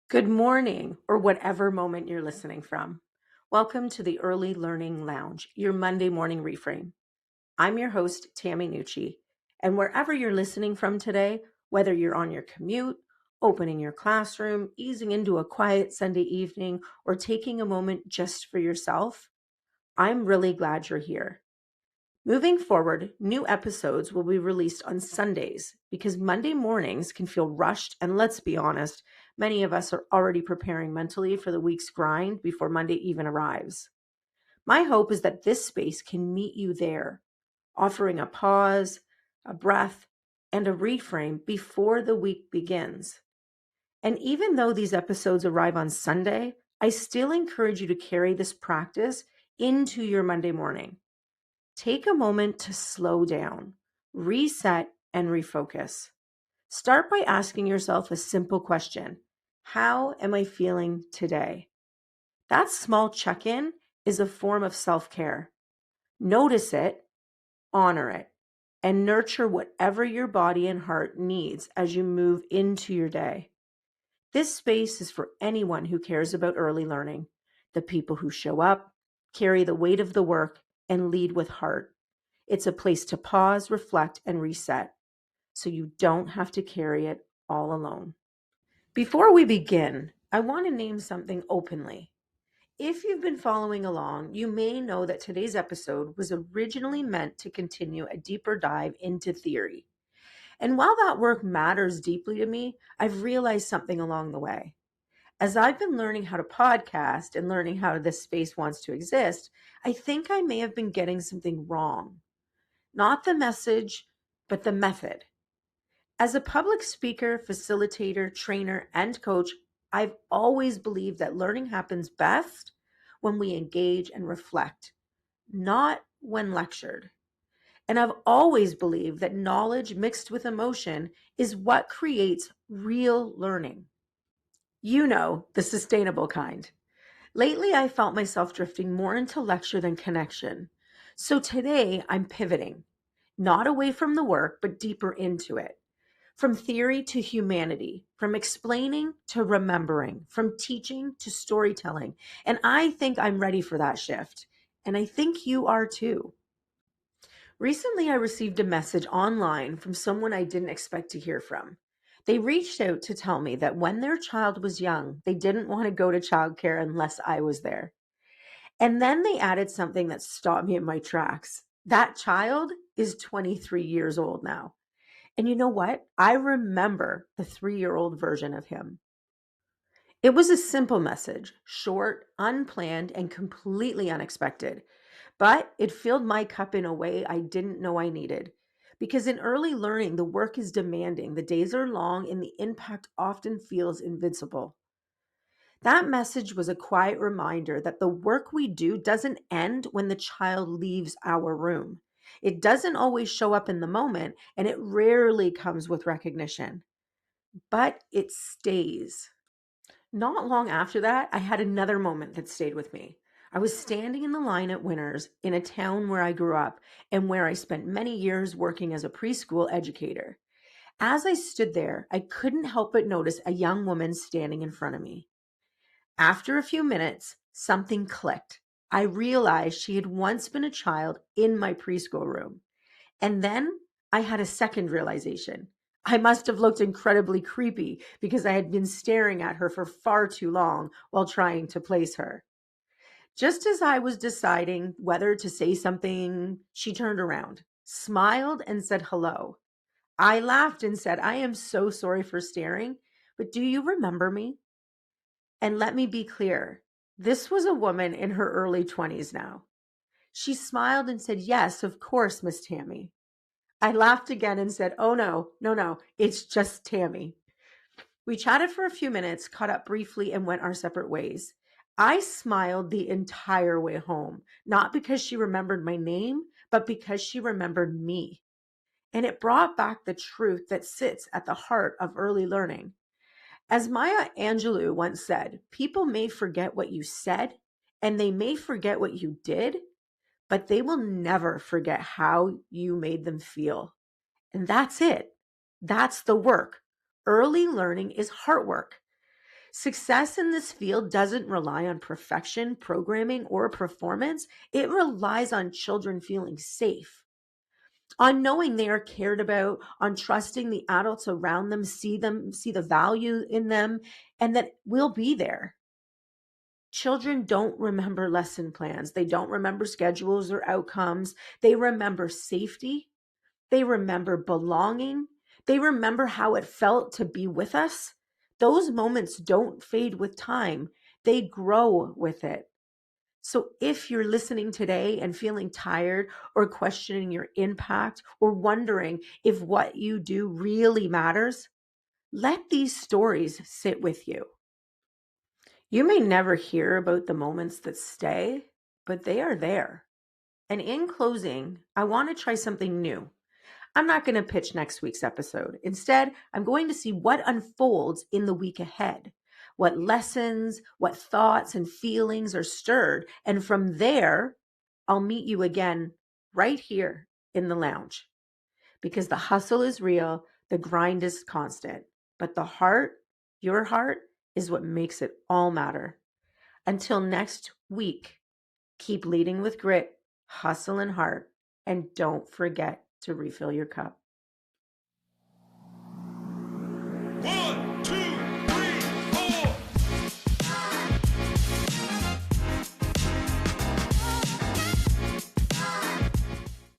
Good morning, or whatever moment you're listening from. Welcome to the Early Learning Lounge, your Monday morning reframe. I'm your host, Tammy Nucci, and wherever you're listening from today, whether you're on your commute, opening your classroom, easing into a quiet Sunday evening, or taking a moment just for yourself, I'm really glad you're here. Moving forward, new episodes will be released on Sundays because Monday mornings can feel rushed, and let's be honest, many of us are already preparing mentally for the week's grind before Monday even arrives. My hope is that this space can meet you there, offering a pause, a breath, and a reframe before the week begins. And even though these episodes arrive on Sunday, I still encourage you to carry this practice into your Monday morning. Take a moment to slow down, reset, and refocus. Start by asking yourself a simple question: how am I feeling today? That small check in is a form of self care. Notice it, honor it, and nurture whatever your body and heart needs as you move into your day. This space is for anyone who cares about early learning, the people who show up, carry the weight of the work, and lead with heart. It's a place to pause, reflect, and reset so you don't have to carry it all alone. Before we begin, I want to name something openly. If you've been following along, you may know that today's episode was originally meant to continue a deeper dive into theory. And while that work matters deeply to me, I've realized something along the way. As I've been learning how to podcast and learning how this space wants to exist, I think I may have been getting something wrong. Not the message, but the method. As a public speaker, facilitator, trainer, and coach, I've always believed that learning happens best when we engage and reflect, not when lectured. And I've always believed that knowledge mixed with emotion is what creates real learning. You know, the sustainable kind. Lately, I felt myself drifting more into lecture than connection. So today, I'm pivoting, not away from the work, but deeper into it. From theory to humanity, from explaining to remembering, from teaching to storytelling. And I think I'm ready for that shift. And I think you are too. Recently, I received a message online from someone I didn't expect to hear from. They reached out to tell me that when their child was young, they didn't want to go to childcare unless I was there. And then they added something that stopped me in my tracks. That child is 23 years old now. And you know what? I remember the 3-year-old version of him. It was a simple message, short, unplanned, and completely unexpected. But it filled my cup in a way I didn't know I needed. Because in early learning, the work is demanding, the days are long, and the impact often feels invincible. That message was a quiet reminder that the work we do doesn't end when the child leaves our room. It doesn't always show up in the moment, and it rarely comes with recognition, but it stays. Not long after that, I had another moment that stayed with me. I was standing in the line at Winners in a town where I grew up and where I spent many years working as a preschool educator. As I stood there, I couldn't help but notice a young woman standing in front of me. After a few minutes, something clicked. I realized she had once been a child in my preschool room. And then I had a second realization. I must have looked incredibly creepy because I had been staring at her for far too long while trying to place her. Just as I was deciding whether to say something, she turned around, smiled, and said hello. I laughed and said, "I am so sorry for staring, but do you remember me?" And let me be clear, this was a woman in her early 20s now. She smiled and said, "Yes, of course, Miss Tammy." I laughed again and said, "Oh, no, no, no, it's just Tammy." We chatted for a few minutes, caught up briefly, and went our separate ways. I smiled the entire way home, not because she remembered my name, but because she remembered me. And it brought back the truth that sits at the heart of early learning. As Maya Angelou once said, people may forget what you said and they may forget what you did, but they will never forget how you made them feel. And that's it. That's the work. Early learning is heart work. Success in this field doesn't rely on perfection, programming, or performance. It relies on children feeling safe, on knowing they are cared about, on trusting the adults around them, see the value in them, and that we'll be there. Children don't remember lesson plans. They don't remember schedules or outcomes. They remember safety. They remember belonging. They remember how it felt to be with us. Those moments don't fade with time. They grow with it. So if you're listening today and feeling tired or questioning your impact or wondering if what you do really matters, let these stories sit with you. You may never hear about the moments that stay, but they are there. And in closing, I want to try something new. I'm not going to pitch next week's episode. Instead, I'm going to see what unfolds in the week ahead, what lessons, what thoughts and feelings are stirred. And from there, I'll meet you again right here in the lounge, because the hustle is real, the grind is constant, but the heart, your heart, is what makes it all matter. Until next week, keep leading with grit, hustle, and heart, and don't forget to refill your cup.